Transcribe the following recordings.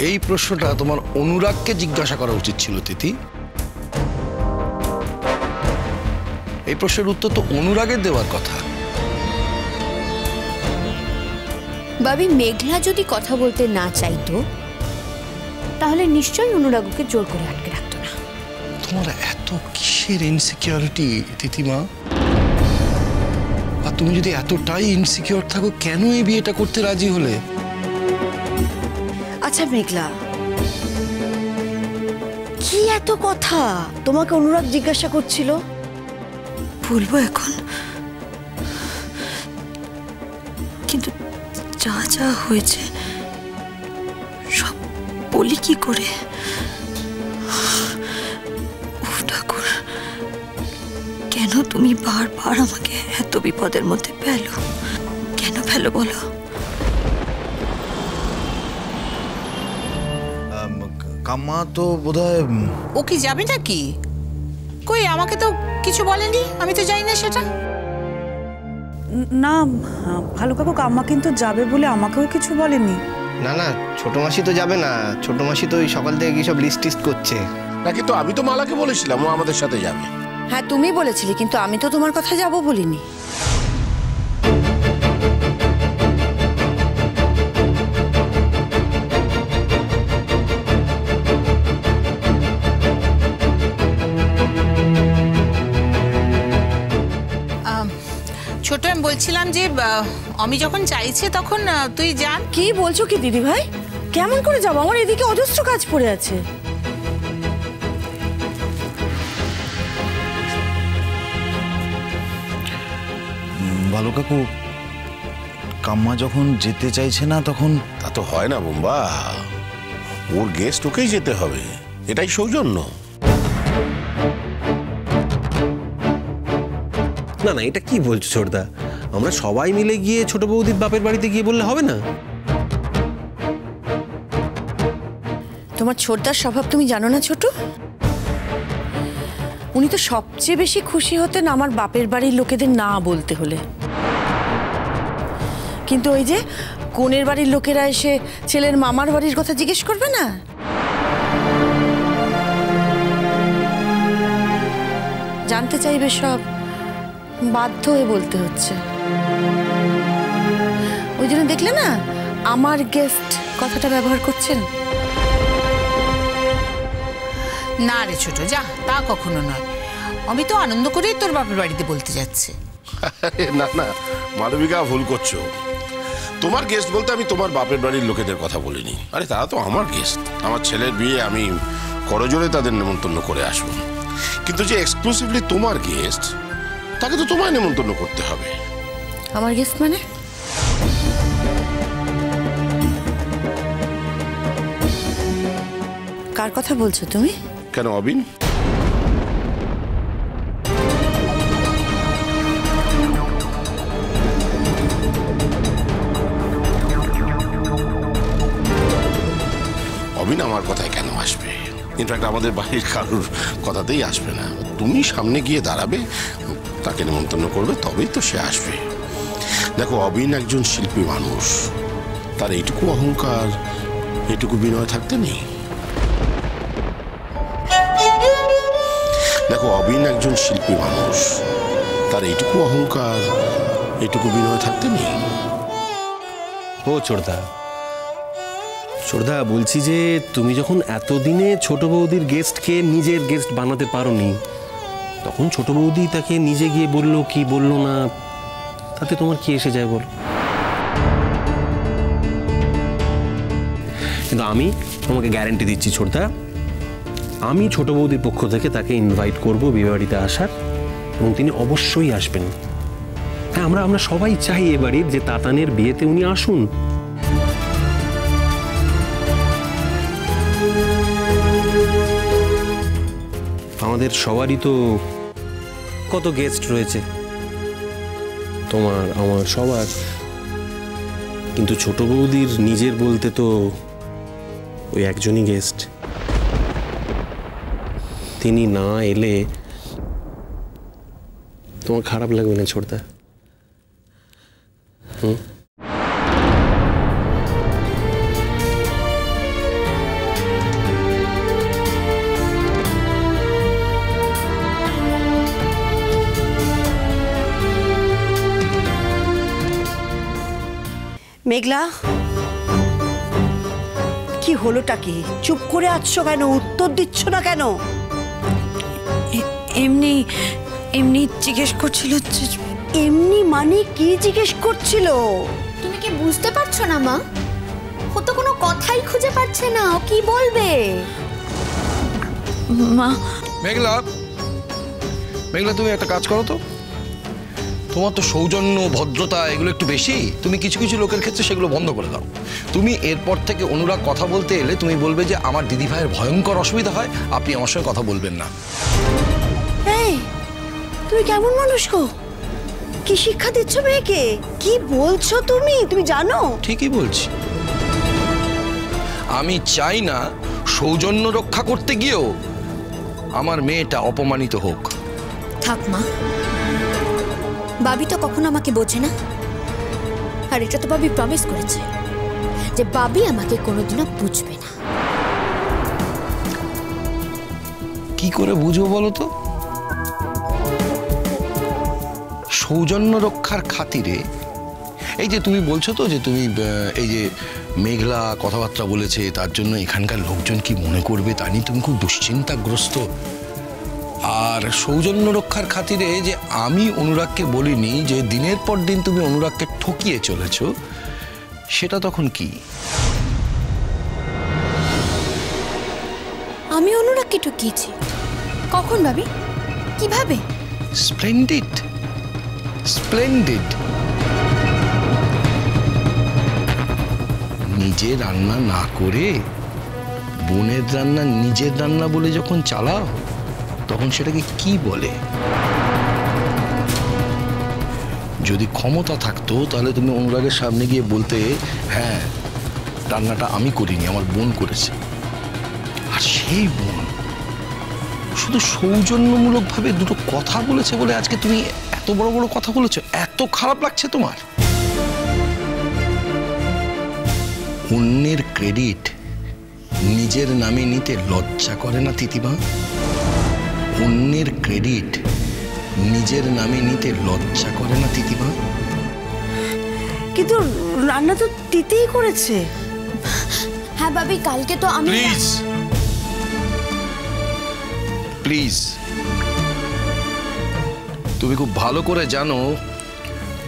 এই প্রশ্নটা তোমার অনুরাগকে জিজ্ঞাসা করা উচিত ছিল তিথি। এই প্রশ্নের উত্তর তো অনুরাগের দেওয়ার কথা। বাবি, মেঘলা যদি কথা বলতে না চাইতো তাহলে নিশ্চয়ই অনুরাগকে জোর করে আটকে রাখতো না। তোমার এত কিসের ইনসিকিউরিটি তিথিমা? আর তুমি যদি এতটাই ইনসিকিউর থাকো কেন এই বিয়েটা করতে রাজি হলে? আচ্ছা মেঘলা, কি এত কথা? তোমাকে অনুরাগ জিজ্ঞাসা করছিল। বলবো এখন, কিন্তু যা যা হয়েছে সব বলি কি করে? উফ ঠাকুর, কেন তুমি বারবার আমাকে এত বিপদের মধ্যে ফেলো? কেন ফেলো বলো? কাম্মা তো বোধহয় ও কি যাবে নাকি? কই, আমাকে তো কিছু বলেনি, আমি তো জানি না সেটা। না ভালো কাকু, কাম্মা কিন্তু যাবে বলে আমাকেও কিছু বলেনি। না না, ছোট মাসি তো যাবে না। ছোট মাসি তো ওই সকাল থেকে কি সব লিস্ট টিস্ট করছে। নাকি তো আমি তো মালাকে বলেছিলাম ও আমাদের সাথে যাবে। হ্যাঁ তুমি বলেছিলে, কিন্তু আমি তো তোমার কথা যাব বলিনি। ছোট, আমি বলছিলাম যে আমি যখন চাইছে তখন তুই যান। কি বলছো কি দিদি ভাই? কেমন করে যাবো? আমার এদিকে অজস্র কাজ পড়ে আছে। ভালো কাকু, কাম্মা যখন যেতে চাইছে না তখন তা তো হয় না বোম্বা, ওর গেস্ট ওকেই যেতে হবে, এটাই সৌজন্য। না না, এটা কি বলছো ছোটদা? আমরা সবাই মিলে গিয়ে ছোট বৌদির বাপের বাড়িতে গিয়ে বললে হবে না? তোমার ছোটদার স্বভাব তুমি জানো না ছোট? উনি তো সবচেয়ে বেশি খুশি হতেন আমার বাপের বাড়ির লোকেদের না বলতে হলে। কিন্তু ওই যে কনের বাড়ির লোকেরা এসে ছেলের মামার বাড়ির কথা জিজ্ঞেস করবে না, জানতে চাইবে সব, বাধ্য হয়ে বলতে হচ্ছে। ওই জন্য দেখলে না আমার গেস্ট কথাটা ব্যবহার করছেন। না রে ছোট, যা, তা কখনো নয়। আমি তো আনন্দ করেই তোর বাপের বাড়িতে বলতে যাচ্ছি। না না মালবিকা, ভুল করছো। তোমার গেস্ট বলতে আমি তোমার বাপের বাড়ির লোকেদের কথা বলিনি। আরে তারা তো আমার গেস্ট। আমার ছেলের বিয়ে আমি করজোড়ে তাদের নেমন্তন্ন করে আসবো। কিন্তু যে এক্সক্লুসিভলি তোমার গেস্ট, তাকে তো তোমায় নেমন্তন্ন করতে হবে। আমার গেস্ট মানে? কার কথা বলছো তুমি? কেন অবিন? অবিন আমার কথায় কেন আসবে? ইনফ্যাক্ট আমাদের বাড়ির কারুর কথাতেই আসবে না। তুমি সামনে গিয়ে দাঁড়াবে, তাকে নেমন্তন্ন করবে, তবেই তো সে আসবে। দেখো, অবিন একজন শিল্পী মানুষ, তার এইটুকু অহংকার, এইটুকু বিনয় থাকতে নেই। দেখো, অবিন একজন শিল্পী মানুষ, তার এইটুকু অহংকার, এইটুকু বিনয় থাকতে নেই। ও ছোটদা, ছোটদা বলছি যে তুমি যখন এতদিনে ছোট বৌদির গেস্টকে নিজের গেস্ট বানাতে পারোনি, তখন ছোট বৌদি তাকে নিজে গিয়ে বললো কি বললো না, তাতে তোমার কি এসে যায় বল? কিন্তু আমি তোমাকে গ্যারান্টি দিচ্ছি ছোটদা, আমি ছোট বৌদির পক্ষ থেকে তাকে ইনভাইট করবো বিয়ে বাড়িতে আসার, এবং তিনি অবশ্যই আসবেন। হ্যাঁ, আমরা সবাই চাই এ বাড়ির যে তাতানের বিয়েতে উনি আসুন। আমাদের সবারই তো কত গেস্ট রয়েছে, তোমার আমার সবার, কিন্তু ছোট বৌদির নিজের বলতে তো ওই একজনই গেস্ট। তিনি না এলে তোমার খারাপ লাগবে না ছোটদা? মেঘলা, কি হলোটা কি? চুপ করে আছো কেন? উত্তর দিচ্ছ না কেন? এমনি এমনি জিজ্ঞেস করছিল। এমনি মানে কি জিজ্ঞেস করছিল? তুমি কি বুঝতে পারছো না মা? ও তো কোনো কথাই খুঁজে পাচ্ছে না, ও কি বলবে। মা, মেঘলা, মেঘলা তুমি একটা কাজ করো তো। তোমার তো সৌজন্য ভদ্রতা এগুলো একটু বেশি, তুমি কিছু কিছু লোকের ক্ষেত্রে সেগুলো বন্ধ করে দাও। তুমি এরপর থেকে অনুরাগ কথা বলতে এলে তুমি বলবে যে আমার দিদি ভাইয়ের ভয়ঙ্কর অসুবিধা হয়, আপনি আমার সঙ্গে কথা বলবেন না। এই, তুমি কেমন মানুষ গো? কি শিক্ষা দিচ্ছ মেয়েকে? কি বলছো তুমি? তুমি জানো? ঠিকই বলছি। আমি চাই না সৌজন্য রক্ষা করতে গিয়েও আমার মেয়েটা অপমানিত হোক। থাক মা, বাবি তো কখনো আমাকে বোঝে না, আর এটা তো বাবি প্রমিস করেছে যে বাবি আমাকে কোনোদিনও বুঝবে না। কি করে বুঝবো বলো তো? সৌজন্য রক্ষার খাতিরে এই যে তুমি বলছো তো যে তুমি এই যে মেঘলা কথাবার্তা বলেছে তার জন্য এখানকার লোকজন কি মনে করবে তা নিয়ে তুমি খুব দুশ্চিন্তাগ্রস্ত। আর সৌজন্য রক্ষার খাতিরে যে আমি অনুরাগকে বলিনি যে দিনের পর দিন তুমি অনুরাগকে ঠকিয়ে চলেছ, সেটা তখন কি? আমি অনুরাগকে ঠকিয়েছি? কখন ভাবি? কিভাবে? Splendid, splendid. নিজে রান্না না করে বোনের রান্না নিজের রান্না বলে যখন চালাও, তখন সেটাকে কি বলে? যদি ক্ষমতা থাকতো তাহলে তুমি অনুরাগের সামনে গিয়ে বলতে, হ্যাঁ রান্নাটা আমি করিনি, আমার বোন করেছে। আর সেই বোন শুধু সৌজন্যমূলকভাবে দুটো কথা বলেছে বলে আজকে তুমি এত বড় বড় কথা বলেছো, এত খারাপ লাগছে তোমার? অন্যের ক্রেডিট নিজের নামে নিতে লজ্জা করে না তিতিমা? অন্যের ক্রেডিট নিজের নামে নিতে লজ্জা করে না তিতিমা? কিন্তু রান্না তো তিতিই করেছে। হ্যাঁ ভাবি, কালকে তো আমি প্লিজ প্লিজ, তুমি খুব ভালো করে জানো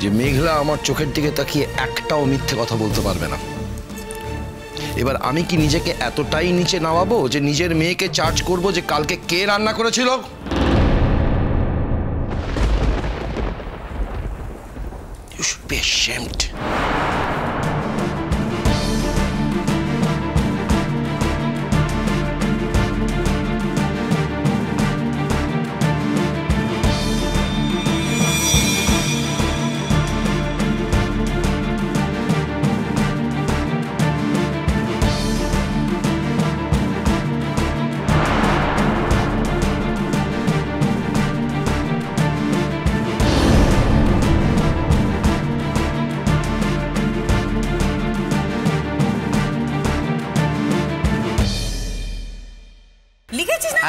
যে মেঘলা আমার চোখের দিকে তাকিয়ে একটাও মিথ্যে কথা বলতে পারবে না। এবার আমি কি নিজেকে এতটাই নিচে নামাবো যে নিজের মেয়েকে চার্জ করব যে কালকে কে রান্না করেছিল? You should be ashamed.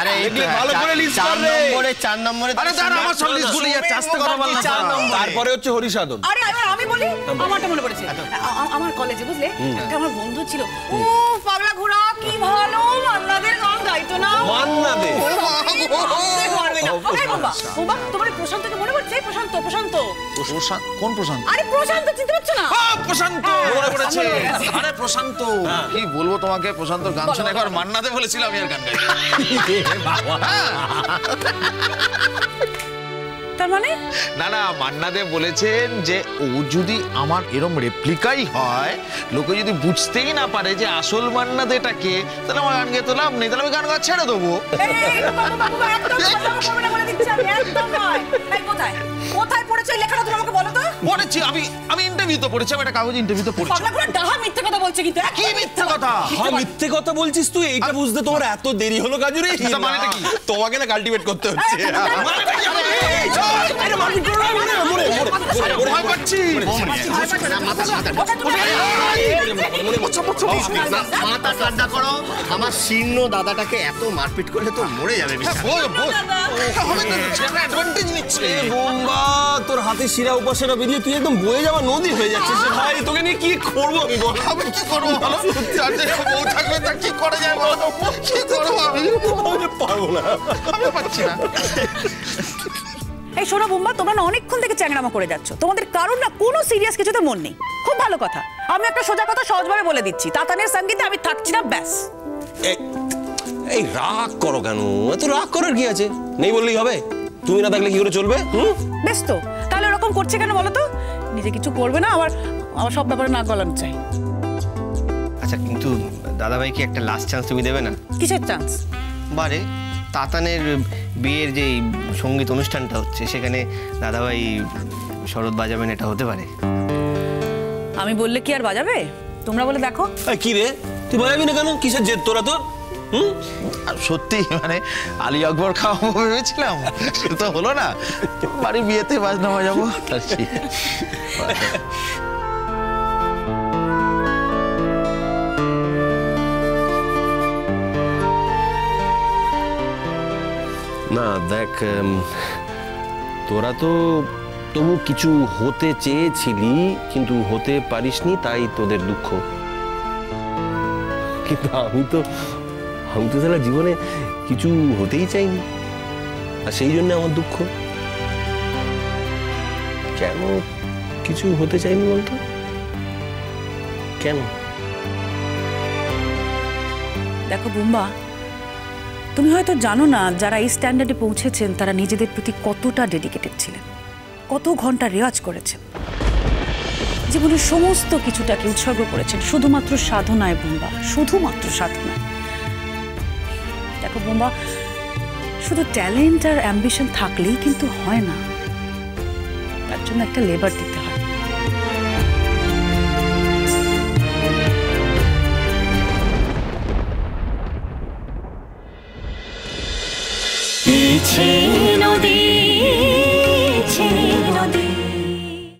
আরে ভালো করে লিস্ট কর রে। 4 নম্বরে আরে দাঁড়া, আমার সব লিস্ট ভুলে যাচ্ছে। আস্তে করে বল না। 4 নম্বর, তারপরে হচ্ছে হরিসাধন। আরে আমি বলি, আমারটা মনে পড়েছে। আমার কলেজে বুঝলে একটা আমার বন্ধু ছিল, ও পাগলা ঘোড়া, কি ভালো মান্নাদের গান গাইতো না। মান্নাদের? বাবা, তোমার প্রশান্তকে মনে পড়ছে? প্রশান্ত কোন প্রশান্ত? আরে প্রশান্ত চিনতে পারছো না? প্রশান্ত মনে পড়েছে। আরে প্রশান্ত, কি বলবো তোমাকে, প্রশান্তর গান শুনে একবার মান্নাতে বলেছিল আমি আর গান গাই। তার মানে না মান্নাদে বলেছেন যে ও যদি আমার এরম রেপ্লিকাই হয়, লোকে যদি বুঝতেই না পারে যে আসল মান্নাদেটাকে, তাহলে আমার গান গেয়ে তো লাভ নেই, তাহলে আমি গান গাওয়া ছেড়ে দেবো। কোথায় পড়েছো এই লেখাটা? তুমি আমাকে বলো তো। পড়েছি আমি ইন্টারভিউতে পড়েছি, আমি একটা কাগজে ইন্টারভিউতে পড়েছি। পাগলা ঘোড়া ডাহা মিথ্যে কথা বলছে কিন্তু। কি মিথ্যা কথা? হ্যাঁ মিথ্যে কথা বলছিস তুই, এইটা বুঝতে তোমার এত দেরি হলো কাজুরি? মানেটা কি? তোমাকে না কাল্টিভেট করতে হচ্ছে। ভয় পাচ্ছি। মাথা ঠান্ডা করো, আমার শীর্ণ দাদাটাকে এত মারপিট করলে তো মরে যাবে। বোম্বা, তোর হাতে শিরা উপাসেরা বেরিয়ে তুই একদম বয়ে যাওয়া নদী হয়ে যাচ্ছিস ভাই। তোকে নিয়ে কি করবো আমি বল? আমি কি করবো বলো? বউ থাকবে তা কি করা যায় বলো? কি করবো আমি? পারবো না, আমি পাচ্ছি না। এই শোনো বুম্বা, তোমরা না অনেকক্ষণ থেকে চ্যাংড়ামা করে যাচ্ছ। তোমাদের কারোর না কোনো সিরিয়াস কিছুতে মন নেই। খুব ভালো কথা। আমি একটা সোজা কথা সহজভাবে বলে দিচ্ছি, তাতানের সঙ্গীতে আমি থাকছি না, ব্যাস। এই রাগ করো কেন? এত রাগ করার কি আছে? নেই বললেই হবে? তুমি না থাকলে কি করে চলবে? বেশ তো, তাহলে ওরকম করছে কেন বলো তো? নিজে কিছু করবে না, আবার আমার সব ব্যাপারে নাক গলানো চাই। আচ্ছা, কিন্তু দাদাভাইকে একটা লাস্ট চান্স তুমি দেবে না? কিসের চান্স? বারে তাতানের বিয়ের যে সঙ্গীত অনুষ্ঠানটা হচ্ছে, সেখানে দাদাভাই শরৎ বাজাবেন, এটা হতে পারে? আমি বললে কি আর বাজাবে? তোমরা বলে দেখো। কি রে, তুই বাজাবি না কেন? কিসের জেদ তোরা তোর? সত্যি মানে আলী আকবর খাওয়াবো ভেবেছিলাম, সে তো হলো না। বাড়ি বিয়েতে বাজনা বাজাবো। না দেখ, তোরা তো তবু কিছু হতে চেয়েছিলি কিন্তু হতে পারিসনি, তাই তোদের দুঃখ। কিন্তু আমি তো তাহলে জীবনে কিছু হতেই চাইনি, আর সেই জন্য আমার দুঃখ। কেন কিছু হতে চাইনি বলতো? কেন? দেখো বুম্বা, তুমি হয়তো জানো না যারা এই স্ট্যান্ডার্ডে পৌঁছেছেন তারা নিজেদের প্রতি কতটা ডেডিকেটেড ছিলেন, কত ঘন্টা রেওয়াজ করেছেন, জীবনের সমস্ত কিছুটাকে উৎসর্গ করেছেন শুধুমাত্র সাধনায় বুম্বা, শুধুমাত্র সাধনায়। দেখো বুম্বা, শুধু ট্যালেন্ট আর অ্যাম্বিশন থাকলেই কিন্তু হয় না, তার জন্য একটা লেবার দিতে হয়। নদী